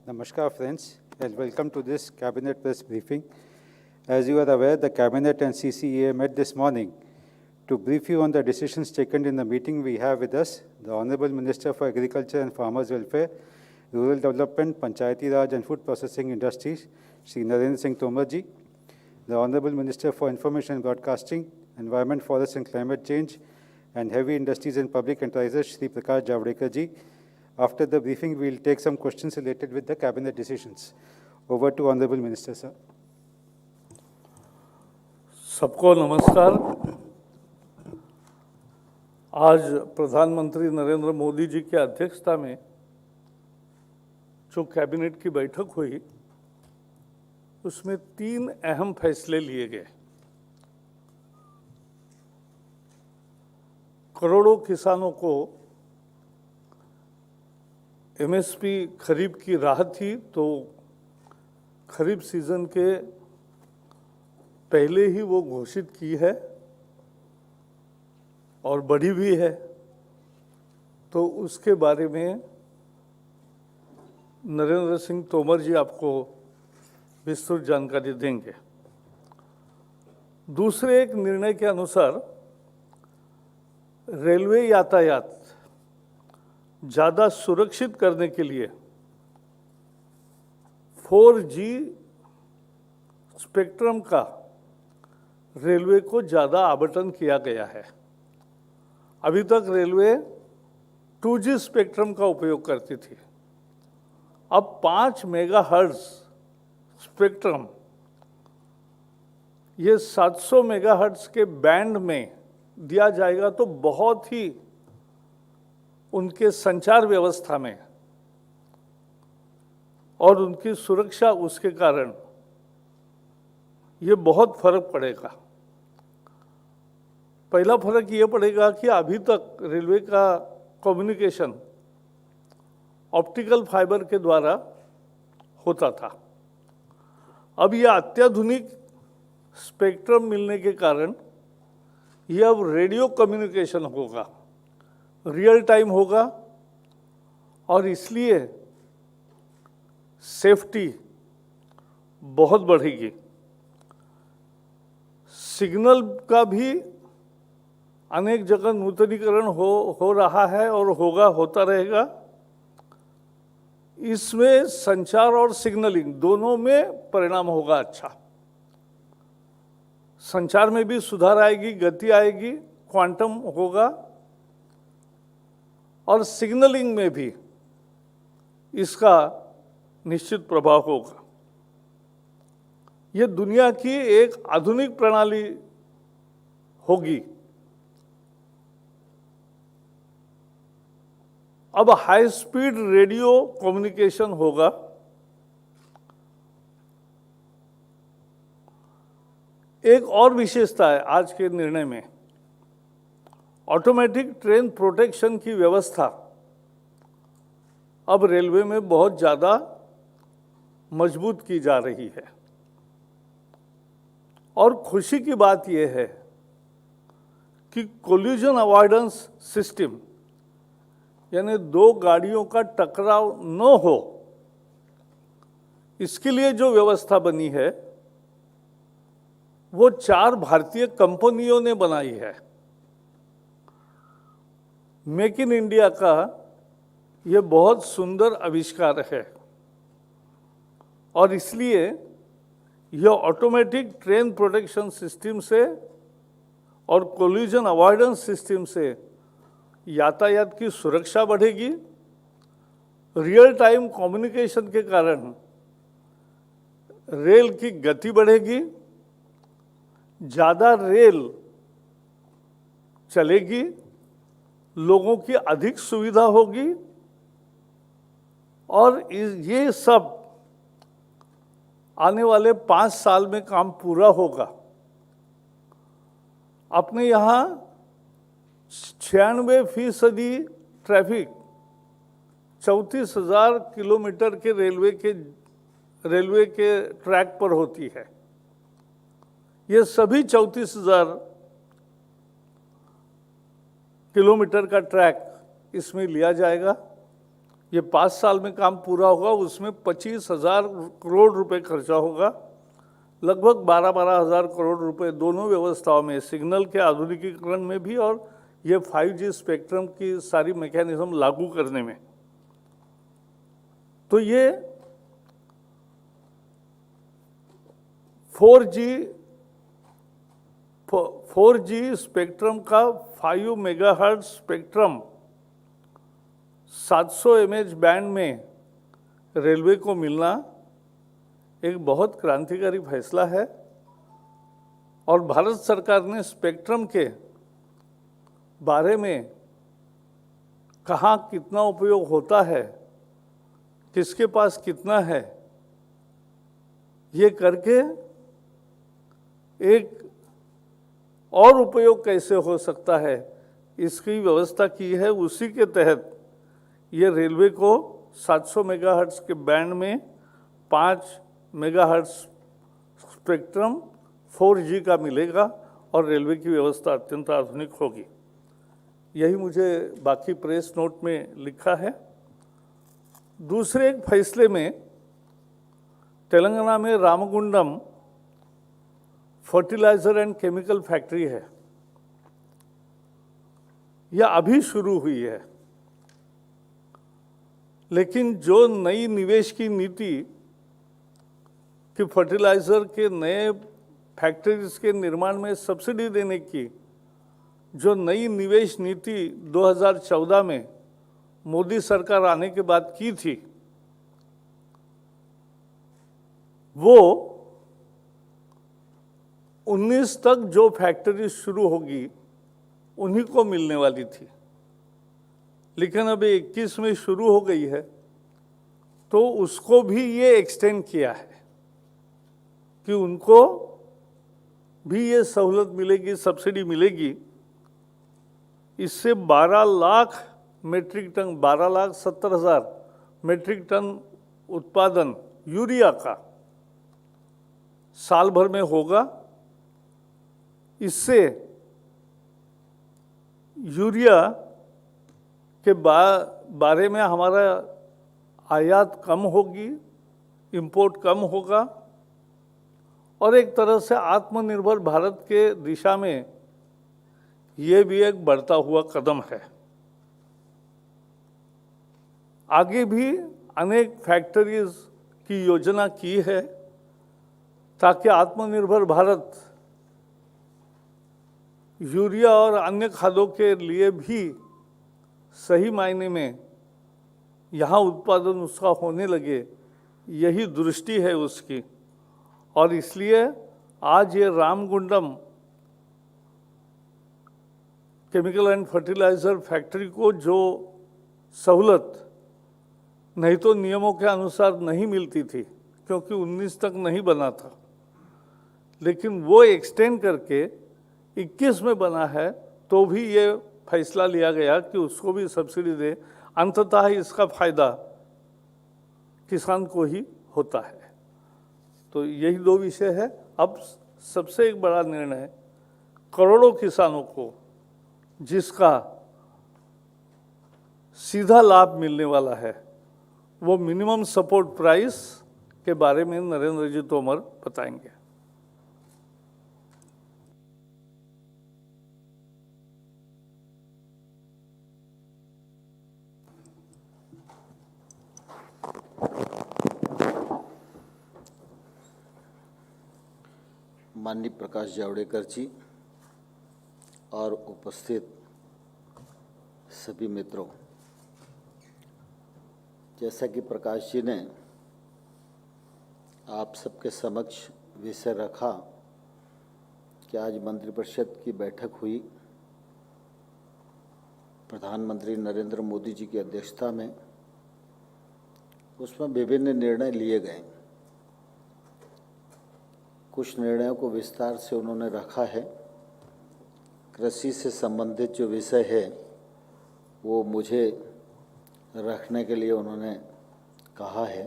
Namaskar friends and welcome to this Cabinet press briefing. As you are aware, the Cabinet and CCEA met this morning to brief you on the decisions taken in the meeting. We have with us the Honorable Minister for Agriculture and Farmers Welfare, Rural Development, Panchayati Raj and Food Processing Industries, Shri Narendra Singh Tomar ji, the Honorable Minister for Information and Broadcasting, Environment, Forests and Climate Change, and Heavy Industries and Public Enterprises, Shri Prakash Javadekar ji. After the briefing, we will take some questions related with the Cabinet decisions. Over to Honorable Minister, sir. सबको नमस्कार। आज प्रधानमंत्री नरेंद्र मोदी जी की अध्यक्षता में जो cabinet की बैठक हुई, उसमें 3 अहम फैसले लिए गए। करोड़ों किसानों को एमएसपी खरीफ की राहत थी, तो खरीफ सीजन के पहले ही वो घोषित की है और बढ़ी भी है, तो उसके बारे में नरेंद्र सिंह तोमर जी आपको विस्तृत जानकारी देंगे। दूसरे एक निर्णय के अनुसार रेलवे यातायात ज़्यादा सुरक्षित करने के लिए 4G स्पेक्ट्रम का रेलवे को ज़्यादा आवंटन किया गया है। अभी तक रेलवे 2G स्पेक्ट्रम का उपयोग करती थी। अब 5 मेगाहर्ट्ज स्पेक्ट्रम, ये 700 मेगाहर्ट्ज के बैंड में दिया जाएगा, तो बहुत ही उनके संचार व्यवस्था में और उनकी सुरक्षा, उसके कारण ये बहुत फर्क पड़ेगा। पहला फर्क ये पड़ेगा कि अभी तक रेलवे का कम्युनिकेशन ऑप्टिकल फाइबर के द्वारा होता था। अब ये अत्याधुनिक स्पेक्ट्रम मिलने के कारण ये अब रेडियो कम्युनिकेशन होगा, रियल टाइम होगा, और इसलिए सेफ्टी बहुत बढ़ेगी। सिग्नल का भी अनेक जगह नूतनीकरण हो रहा है और होता रहेगा। इसमें संचार और सिग्नलिंग दोनों में परिणाम होगा अच्छा। संचार में भी सुधार आएगी, गति आएगी, क्वांटम होगा, और सिग्नलिंग में भी इसका निश्चित प्रभाव होगा। ये दुनिया की एक आधुनिक प्रणाली होगी। अब हाई स्पीड रेडियो कम्युनिकेशन होगा। एक और विशेषता है आज के निर्णय में, ऑटोमेटिक ट्रेन प्रोटेक्शन की व्यवस्था अब रेलवे में बहुत ज़्यादा मजबूत की जा रही है। और खुशी की बात यह है कि कोलिजन अवॉइडेंस सिस्टम, यानी 2 गाड़ियों का टकराव न हो, इसके लिए जो व्यवस्था बनी है वो 4 भारतीय कंपनियों ने बनाई है। मेक इन इंडिया का ये बहुत सुंदर आविष्कार है, और इसलिए यह ऑटोमेटिक ट्रेन प्रोटेक्शन सिस्टम से और कोलिजन अवॉइडेंस सिस्टम से यातायात की सुरक्षा बढ़ेगी। रियल टाइम कम्युनिकेशन के कारण रेल की गति बढ़ेगी, ज़्यादा रेल चलेगी, लोगों की अधिक सुविधा होगी, और ये सब आने वाले 5 साल में काम पूरा होगा। अपने यहाँ 96% ट्रैफिक 34,000 किलोमीटर के रेलवे के ट्रैक पर होती है। ये सभी 34,000 किलोमीटर का ट्रैक इसमें लिया जाएगा। ये 5 साल में काम पूरा होगा, उसमें 25,000 करोड़ रुपए खर्चा होगा। लगभग 12-12 हज़ार करोड़ रुपए दोनों व्यवस्थाओं में, सिग्नल के आधुनिकीकरण में भी और ये 5G स्पेक्ट्रम की सारी मैकेनिज्म लागू करने में। तो ये 4G स्पेक्ट्रम का 5 मेगाहर्ट्ज स्पेक्ट्रम 700 mH बैंड में रेलवे को मिलना एक बहुत क्रांतिकारी फैसला है। और भारत सरकार ने स्पेक्ट्रम के बारे में कहाँ कितना उपयोग होता है, किसके पास कितना है, ये करके एक और उपयोग कैसे हो सकता है इसकी व्यवस्था की है। उसी के तहत ये रेलवे को 700 मेगाहर्ट्ज के बैंड में 5 मेगाहर्ट्ज स्पेक्ट्रम 4G का मिलेगा और रेलवे की व्यवस्था अत्यंत आधुनिक होगी। यही मुझे बाकी प्रेस नोट में लिखा है। दूसरे एक फैसले में तेलंगाना में Ramagundam fertilizer and chemical factory है, यह अभी शुरू हुई है, लेकिन जो नई निवेश की नीति कि फर्टिलाइजर के नए फैक्ट्रीज के निर्माण में सब्सिडी देने की जो नई निवेश नीति 2014 में मोदी सरकार आने के बाद की थी, वो 19 तक जो फैक्ट्री शुरू होगी उन्हीं को मिलने वाली थी, लेकिन अब 21 में शुरू हो गई है, तो उसको भी ये एक्सटेंड किया है कि उनको भी ये सहूलत मिलेगी, सब्सिडी मिलेगी। इससे 12 lakh metric ton, 12,70,000 metric ton उत्पादन यूरिया का साल भर में होगा। इससे यूरिया के बारे में हमारा आयात कम होगी, इंपोर्ट कम होगा और एक तरह से आत्मनिर्भर भारत के दिशा में ये भी एक बढ़ता हुआ कदम है। आगे भी अनेक फैक्ट्रीज की योजना की है ताकि आत्मनिर्भर भारत यूरिया और अन्य खादों के लिए भी सही मायने में यहाँ उत्पादन उसका होने लगे, यही दृष्टि है उसकी। और इसलिए आज ये Ramagundam chemical and fertilizer factory को जो सहूलत नहीं तो नियमों के अनुसार नहीं मिलती थी, क्योंकि 19 तक नहीं बना था, लेकिन वो एक्सटेंड करके 21 में बना है, तो भी ये फैसला लिया गया कि उसको भी सब्सिडी दे। अंततः इसका फायदा किसान को ही होता है। तो यही दो विषय है। अब सबसे एक बड़ा निर्णय करोड़ों किसानों को जिसका सीधा लाभ मिलने वाला है, वो मिनिमम सपोर्ट प्राइस के बारे में नरेंद्र जी तोमर बताएंगे। माननीय प्रकाश जावड़ेकर जी और उपस्थित सभी मित्रों, जैसा कि प्रकाश जी ने आप सबके समक्ष विषय रखा कि आज मंत्रिपरिषद की बैठक हुई, प्रधानमंत्री नरेंद्र मोदी जी की अध्यक्षता में, उसमें विभिन्न निर्णय लिए गए। कुछ निर्णयों को विस्तार से उन्होंने रखा है। कृषि से संबंधित जो विषय है वो मुझे रखने के लिए उन्होंने कहा है।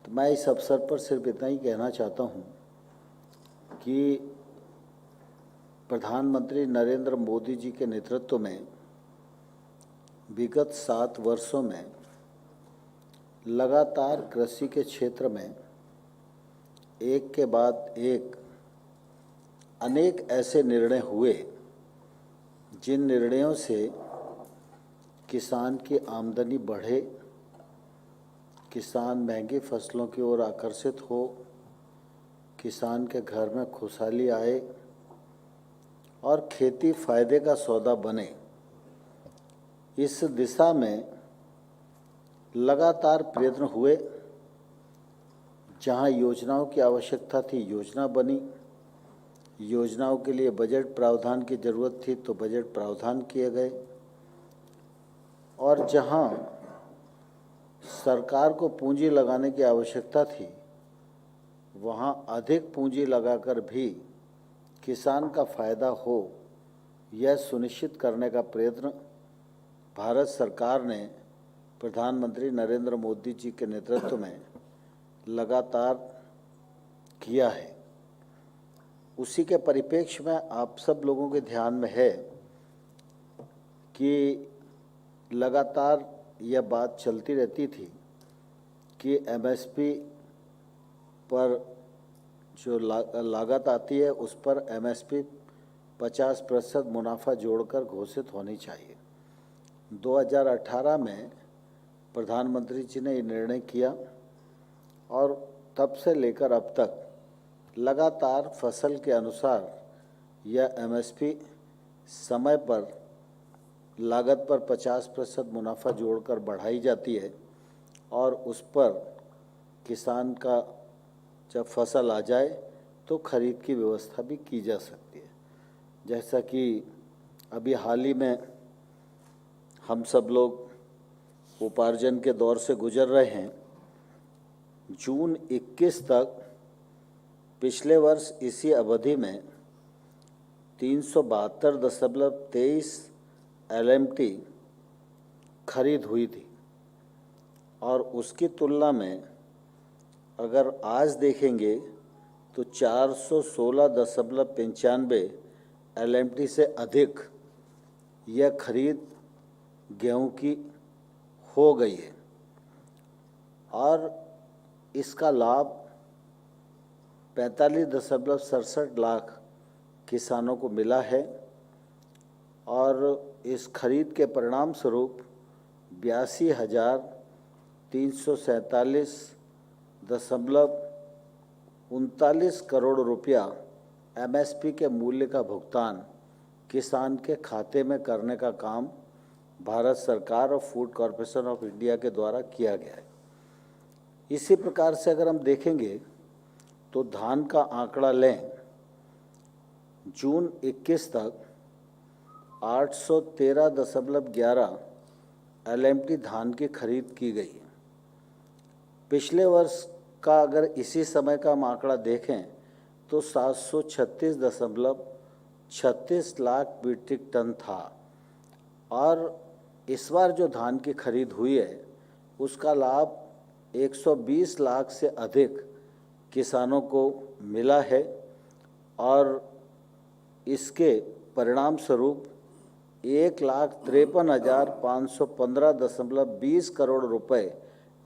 तो मैं इस अवसर पर सिर्फ इतना ही कहना चाहता हूँ कि प्रधानमंत्री नरेंद्र मोदी जी के नेतृत्व में विगत 7 वर्षों में लगातार कृषि के क्षेत्र में एक के बाद एक अनेक ऐसे निर्णय हुए जिन निर्णयों से किसान की आमदनी बढ़े, किसान महंगी फसलों की ओर आकर्षित हो, किसान के घर में खुशहाली आए और खेती फायदे का सौदा बने। इस दिशा में लगातार प्रयत्न हुए। जहां योजनाओं की आवश्यकता थी, योजना बनी। योजनाओं के लिए बजट प्रावधान की जरूरत थी तो बजट प्रावधान किए गए। और जहां सरकार को पूंजी लगाने की आवश्यकता थी, वहां अधिक पूंजी लगाकर भी किसान का फायदा हो, यह सुनिश्चित करने का प्रयत्न भारत सरकार ने प्रधानमंत्री नरेंद्र मोदी जी के नेतृत्व में लगातार किया है। उसी के परिप्रेक्ष्य में आप सब लोगों के ध्यान में है कि लगातार यह बात चलती रहती थी कि एमएसपी पर जो लागत आती है उस पर एमएसपी 50% मुनाफा जोड़कर घोषित होनी चाहिए। 2018 में प्रधानमंत्री जी ने ये निर्णय किया और तब से लेकर अब तक लगातार फसल के अनुसार यह एमएसपी समय पर लागत पर 50% मुनाफा जोड़कर बढ़ाई जाती है और उस पर किसान का जब फसल आ जाए तो खरीद की व्यवस्था भी की जा सकती है। जैसा कि अभी हाल ही में हम सब लोग उपार्जन के दौर से गुजर रहे हैं। जून 21 तक पिछले वर्ष इसी अवधि में 372.23 LMT खरीद हुई थी और उसकी तुलना में अगर आज देखेंगे तो 416.95 LMT से अधिक यह खरीद गेहूं की हो गई है और इसका लाभ 45.67 लाख किसानों को मिला है और इस खरीद के परिणाम स्वरूप 82,347.39 करोड़ रुपया एमएसपी के मूल्य का भुगतान किसान के खाते में करने का काम भारत सरकार और फूड कॉरपोरेशन ऑफ इंडिया के द्वारा किया गया है। इसी प्रकार से अगर हम देखेंगे तो धान का आंकड़ा लें, जून 21 तक 813.11 LMT धान की खरीद की गई है। पिछले वर्ष का अगर इसी समय का हम आंकड़ा देखें तो 736.36 लाख मीट्रिक टन था और इस बार जो धान की खरीद हुई है उसका लाभ 120 लाख से अधिक किसानों को मिला है और इसके परिणाम स्वरूप 1,53,515.20 करोड़ रुपए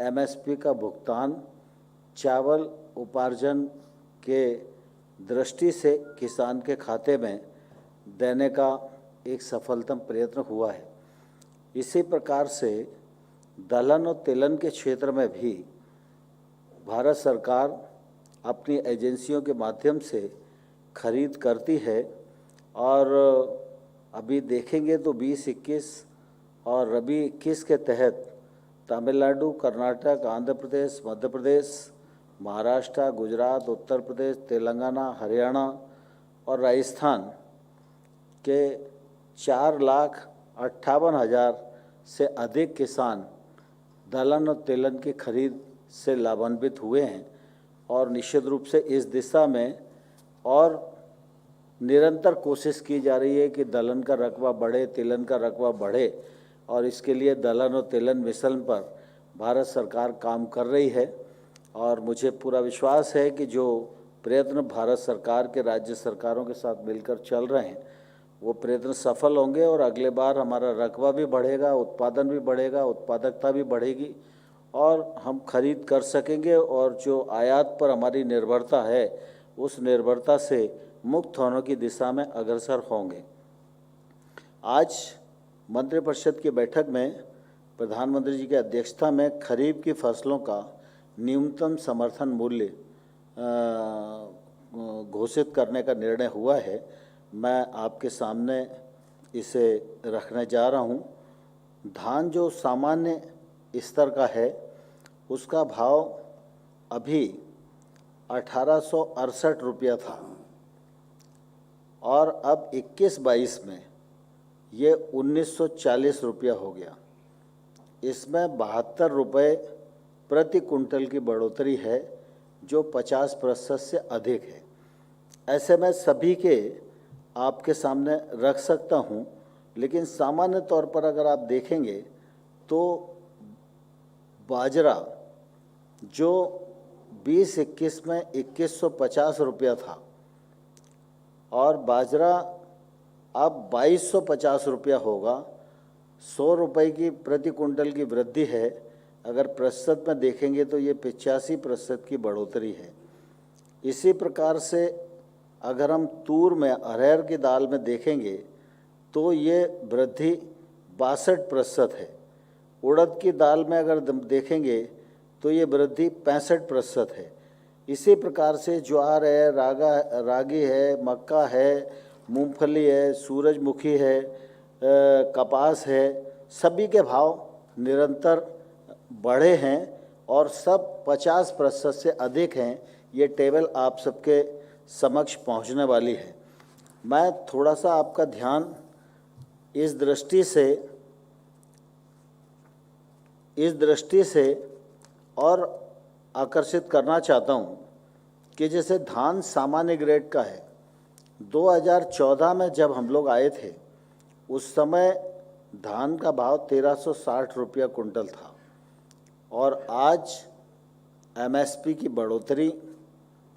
एमएसपी का भुगतान चावल उपार्जन के दृष्टि से किसान के खाते में देने का एक सफलतम प्रयत्न हुआ है। इसी प्रकार से दलहन और तिलहन के क्षेत्र में भी भारत सरकार अपनी एजेंसियों के माध्यम से खरीद करती है और अभी देखेंगे तो 20-21 और रबी 21 के तहत तमिलनाडु, कर्नाटक, आंध्र प्रदेश, मध्य प्रदेश, महाराष्ट्र, गुजरात, उत्तर प्रदेश, तेलंगाना, हरियाणा और राजस्थान के 4,58,000 से अधिक किसान दलहन और तिलहन की खरीद से लाभान्वित हुए हैं और निश्चित रूप से इस दिशा में और निरंतर कोशिश की जा रही है कि दलहन का रकबा बढ़े, तिलहन का रकबा बढ़े और इसके लिए दलहन और तिलहन मिशन पर भारत सरकार काम कर रही है। और मुझे पूरा विश्वास है कि जो प्रयत्न भारत सरकार के राज्य सरकारों के साथ मिलकर चल रहे हैं वो प्रयत्न सफल होंगे और अगले बार हमारा रकबा भी बढ़ेगा, उत्पादन भी बढ़ेगा, उत्पादकता भी बढ़ेगी और हम खरीद कर सकेंगे और जो आयात पर हमारी निर्भरता है उस निर्भरता से मुक्त होने की दिशा में अग्रसर होंगे। आज मंत्रिपरिषद की बैठक में प्रधानमंत्री जी की अध्यक्षता में खरीफ की फसलों का न्यूनतम समर्थन मूल्य घोषित करने का निर्णय हुआ है। मैं आपके सामने इसे रखने जा रहा हूँ। धान जो सामान्य स्तर का है उसका भाव अभी 1868 रुपया था और अब 21-22 में ये 1940 रुपया हो गया। इसमें 72 रुपये प्रति कुंटल की बढ़ोतरी है जो 50% से अधिक है। ऐसे में सभी के आपके सामने रख सकता हूँ, लेकिन सामान्य तौर पर अगर आप देखेंगे तो बाजरा जो 20-21 में 2150 रुपया था और बाजरा अब 2250 रुपया होगा। 100 रुपये की प्रति कुंटल की वृद्धि है। अगर प्रतिशत में देखेंगे तो ये 85% की बढ़ोतरी है। इसी प्रकार से अगर हम तूर में अरहर की दाल में देखेंगे तो ये वृद्धि 62% है। उड़द की दाल में अगर देखेंगे तो ये वृद्धि 65% है। इसी प्रकार से ज्वार है, रागी है, मक्का है, मूंगफली है, सूरजमुखी है, कपास है, सभी के भाव निरंतर बढ़े हैं और सब 50% से अधिक हैं। ये टेबल आप सबके समक्ष पहुंचने वाली है। मैं थोड़ा सा आपका ध्यान इस दृष्टि से और आकर्षित करना चाहता हूं कि जैसे धान सामान्य ग्रेड का है। 2014 में जब हम लोग आए थे उस समय धान का भाव 1360 रुपया कुंटल था और आज एमएसपी की बढ़ोतरी,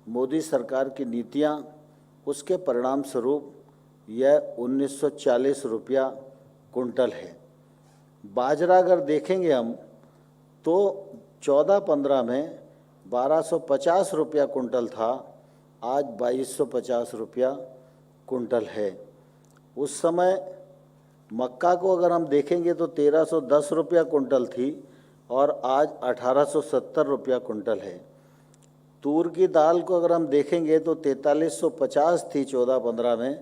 मोदी सरकार की नीतियां, उसके परिणाम स्वरूप यह 1940 रुपया कुंटल है। बाजरा अगर देखेंगे हम तो 14-15 में 1250 रुपया कुंटल था, आज 2250 रुपया कुंटल है। उस समय मक्का को अगर हम देखेंगे तो 1310 रुपया कुंटल थी और आज 1870 रुपया कुंटल है। तूर की दाल को अगर हम देखेंगे तो 4350 थी 14-15 में,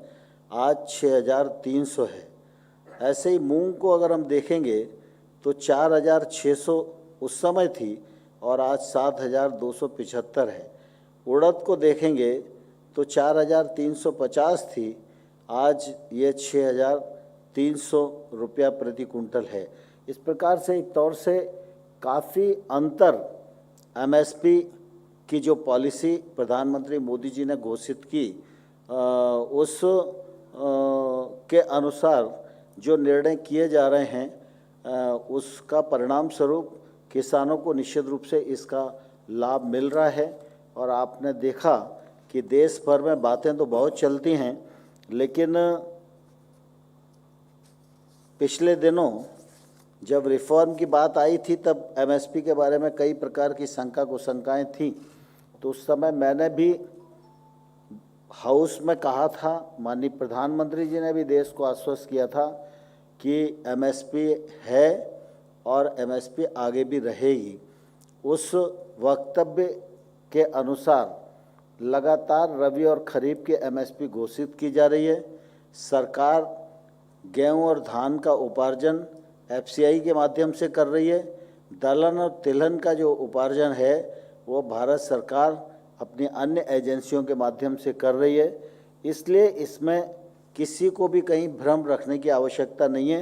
आज 6300 है। ऐसे ही मूंग को अगर हम देखेंगे तो 4600 उस समय थी और आज 7275 है। उड़द को देखेंगे तो 4350 थी, आज ये 6300 रुपया प्रति कुंटल है। इस प्रकार से एक तौर से काफ़ी अंतर एमएसपी की जो पॉलिसी प्रधानमंत्री मोदी जी ने घोषित की उस के अनुसार जो निर्णय किए जा रहे हैं उसका परिणाम स्वरूप किसानों को निश्चित रूप से इसका लाभ मिल रहा है। और आपने देखा कि देश भर में बातें तो बहुत चलती हैं, लेकिन पिछले दिनों जब रिफॉर्म की बात आई थी तब एमएसपी के बारे में कई प्रकार की शंकाएं थीं। तो उस समय मैंने भी हाउस में कहा था, माननीय प्रधानमंत्री जी ने भी देश को आश्वस्त किया था कि एमएसपी है और एमएसपी आगे भी रहेगी। उस वक्तव्य के अनुसार लगातार रबी और खरीफ की एमएसपी घोषित की जा रही है। सरकार गेहूं और धान का उपार्जन एफसीआई के माध्यम से कर रही है। दलहन और तिलहन का जो उपार्जन है वो भारत सरकार अपनी अन्य एजेंसियों के माध्यम से कर रही है। इसलिए इसमें किसी को भी कहीं भ्रम रखने की आवश्यकता नहीं है।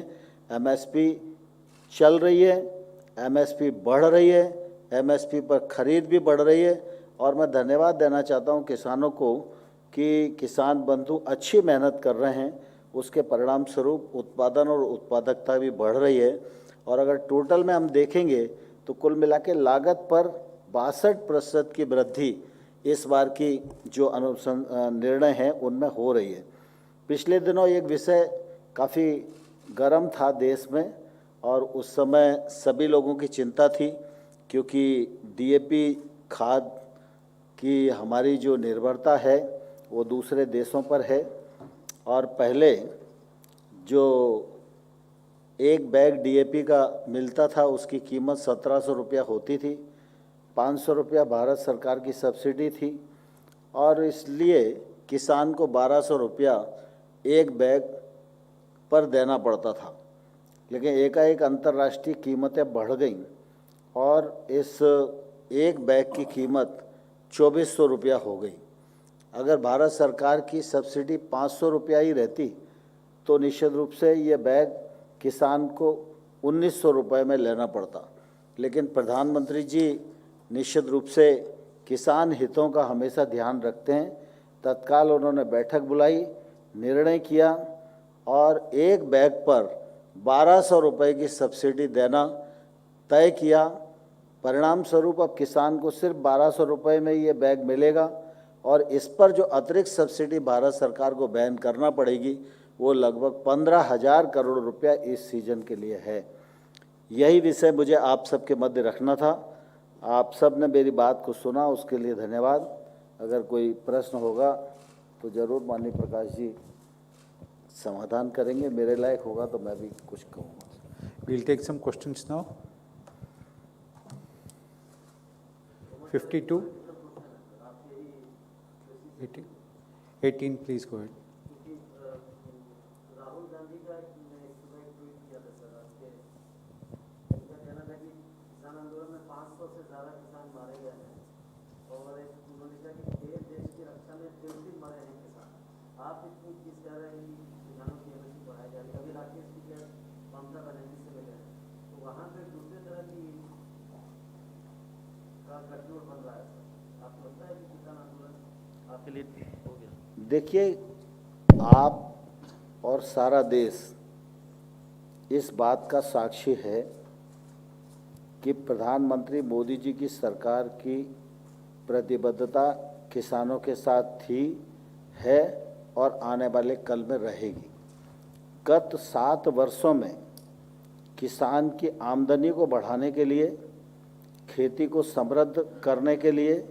एमएसपी चल रही है, एमएसपी बढ़ रही है, एमएसपी पर खरीद भी बढ़ रही है। और मैं धन्यवाद देना चाहता हूं किसानों को कि किसान बंधु अच्छी मेहनत कर रहे हैं, उसके परिणाम स्वरूप उत्पादन और उत्पादकता भी बढ़ रही है। और अगर टोटल में हम देखेंगे तो कुल मिला के लागत पर 62% की वृद्धि इस बार की जो निर्णय है उनमें हो रही है। पिछले दिनों एक विषय काफ़ी गर्म था देश में और उस समय सभी लोगों की चिंता थी, क्योंकि डीएपी खाद की हमारी जो निर्भरता है वो दूसरे देशों पर है। और पहले जो एक बैग डीएपी का मिलता था उसकी कीमत 1700 रुपया होती थी, 500 रुपया भारत सरकार की सब्सिडी थी और इसलिए किसान को 1200 रुपया एक बैग पर देना पड़ता था। लेकिन एकाएक अंतर्राष्ट्रीय कीमतें बढ़ गईं और इस एक बैग की कीमत 2400 रुपया हो गई। अगर भारत सरकार की सब्सिडी 500 रुपया ही रहती तो निश्चित रूप से ये बैग किसान को 1900 रुपये में लेना पड़ता। लेकिन प्रधानमंत्री जी निश्चित रूप से किसान हितों का हमेशा ध्यान रखते हैं। तत्काल उन्होंने बैठक बुलाई, निर्णय किया और एक बैग पर 1200 रुपये की सब्सिडी देना तय किया। परिणाम स्वरूप अब किसान को सिर्फ 1200 रुपये में ये बैग मिलेगा और इस पर जो अतिरिक्त सब्सिडी भारत सरकार को बैन करना पड़ेगी वो लगभग 15,000 करोड़ रुपया इस सीजन के लिए है। यही विषय मुझे आप सबके मध्य रखना था। आप सब ने मेरी बात को सुना, उसके लिए धन्यवाद। अगर कोई प्रश्न होगा तो ज़रूर माननीय प्रकाश जी समाधान करेंगे, मेरे लायक होगा तो मैं भी कुछ कहूँगा। We'll take some questions now. 52, 18, please go ahead. Rahul Gandhi का मैंने सुबह ट्वीट किया था सर आज के, उनका कहना था कि किसान आंदोलन में 500 से ज़्यादा किसान मारे गए हैं और उन्होंने कहा कि देश की रक्षा में 33 मरे हैं किसान। आप इतनी चीज़ कह रहे हैं कि किसानों की एमएसपी बढ़ाई जाए, अभी राकेश टिकैत ममता बनर्जी से मिले हैं तो वहाँ पे दूसरे तरह की का गठजोड़ बन रहा है सर। आपको लगता है कि किसान आंदोलन आपके लिए हो गया? देखिए, आप और सारा देश इस बात का साक्षी है कि प्रधानमंत्री मोदी जी की सरकार की प्रतिबद्धता किसानों के साथ थी, है और आने वाले कल में रहेगी। गत 7 वर्षों में किसान की आमदनी को बढ़ाने के लिए, खेती को समृद्ध करने के लिए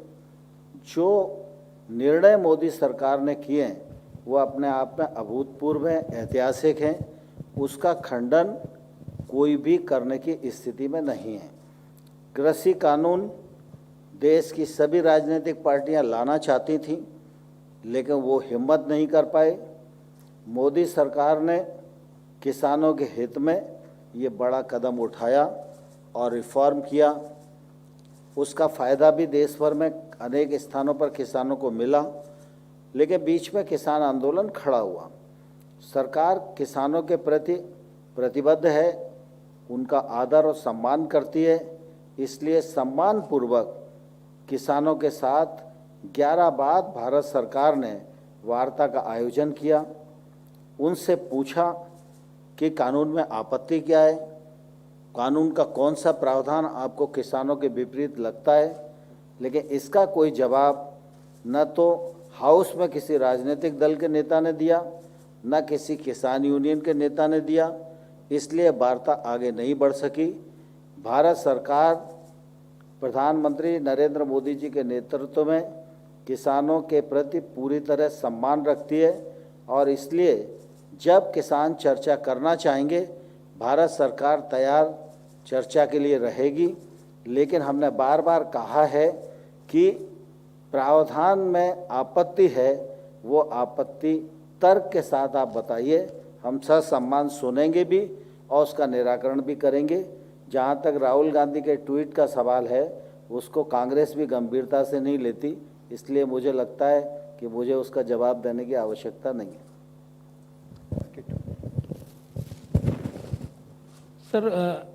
जो निर्णय मोदी सरकार ने किए हैं वो अपने आप में अभूतपूर्व हैं, ऐतिहासिक हैं। उसका खंडन कोई भी करने की स्थिति में नहीं है। कृषि कानून देश की सभी राजनीतिक पार्टियां लाना चाहती थीं, लेकिन वो हिम्मत नहीं कर पाए। मोदी सरकार ने किसानों के हित में ये बड़ा कदम उठाया और रिफॉर्म किया। उसका फ़ायदा भी देश भर में अनेक स्थानों पर किसानों को मिला, लेकिन बीच में किसान आंदोलन खड़ा हुआ। सरकार किसानों के प्रति प्रतिबद्ध है, उनका आदर और सम्मान करती है, इसलिए सम्मानपूर्वक किसानों के साथ 11 बार भारत सरकार ने वार्ता का आयोजन किया। उनसे पूछा कि कानून में आपत्ति क्या है, कानून का कौन सा प्रावधान आपको किसानों के विपरीत लगता है, लेकिन इसका कोई जवाब न तो हाउस में किसी राजनीतिक दल के नेता ने दिया, न किसी किसान यूनियन के नेता ने दिया। इसलिए वार्ता आगे नहीं बढ़ सकी। भारत सरकार प्रधानमंत्री नरेंद्र मोदी जी के नेतृत्व में किसानों के प्रति पूरी तरह सम्मान रखती है और इसलिए जब किसान चर्चा करना चाहेंगे भारत सरकार तैयार चर्चा के लिए रहेगी। लेकिन हमने बार बार कहा है कि प्रावधान में आपत्ति है, वो आपत्ति तर्क के साथ आप बताइए, हम ससम्मान सुनेंगे भी और उसका निराकरण भी करेंगे। जहाँ तक राहुल गांधी के ट्वीट का सवाल है, उसको कांग्रेस भी गंभीरता से नहीं लेती, इसलिए मुझे लगता है कि मुझे उसका जवाब देने की आवश्यकता नहीं है। सर,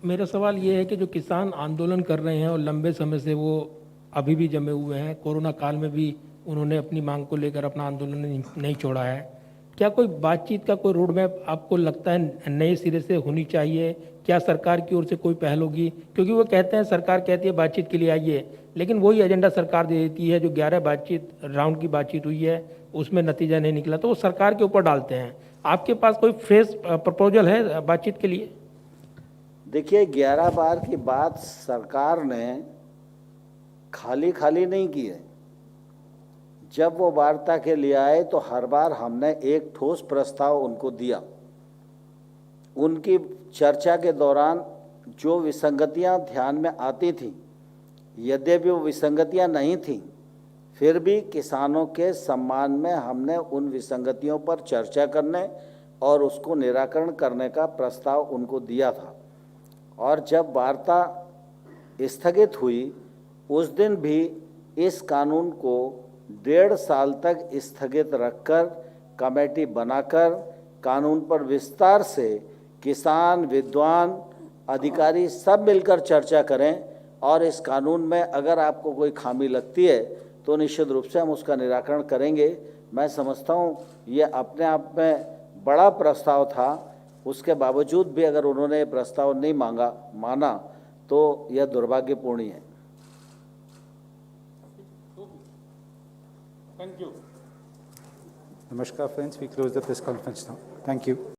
मेरा सवाल ये है कि जो किसान आंदोलन कर रहे हैं और लंबे समय से वो अभी भी जमे हुए हैं, कोरोना काल में भी उन्होंने अपनी मांग को लेकर अपना आंदोलन नहीं छोड़ा है, क्या कोई बातचीत का कोई रोड मैप आपको लगता है नए सिरे से होनी चाहिए? क्या सरकार की ओर से कोई पहल होगी? क्योंकि वो कहते हैं, सरकार कहती है बातचीत के लिए आइए, लेकिन वही एजेंडा सरकार दे देती है। जो 11 बातचीत राउंड की बातचीत हुई है उसमें नतीजा नहीं निकला तो वो सरकार के ऊपर डालते हैं। आपके पास कोई फ्रेश प्रपोजल है बातचीत के लिए? देखिए, 11 बार की बात सरकार ने खाली खाली नहीं की है। जब वो वार्ता के लिए आए तो हर बार हमने एक ठोस प्रस्ताव उनको दिया। उनकी चर्चा के दौरान जो विसंगतियां ध्यान में आती थीं, यद्यपि वो विसंगतियां नहीं थीं, फिर भी किसानों के सम्मान में हमने उन विसंगतियों पर चर्चा करने और उसको निराकरण करने का प्रस्ताव उनको दिया था। और जब वार्ता स्थगित हुई उस दिन भी इस कानून को 1.5 साल तक स्थगित रखकर कमेटी बनाकर कानून पर विस्तार से किसान, विद्वान, अधिकारी सब मिलकर चर्चा करें और इस कानून में अगर आपको कोई खामी लगती है तो निश्चित रूप से हम उसका निराकरण करेंगे। मैं समझता हूँ ये अपने आप में बड़ा प्रस्ताव था, उसके बावजूद भी अगर उन्होंने ये प्रस्ताव नहीं माना तो यह दुर्भाग्यपूर्ण है। Namaskar, friends. We close the press conference now. Thank you.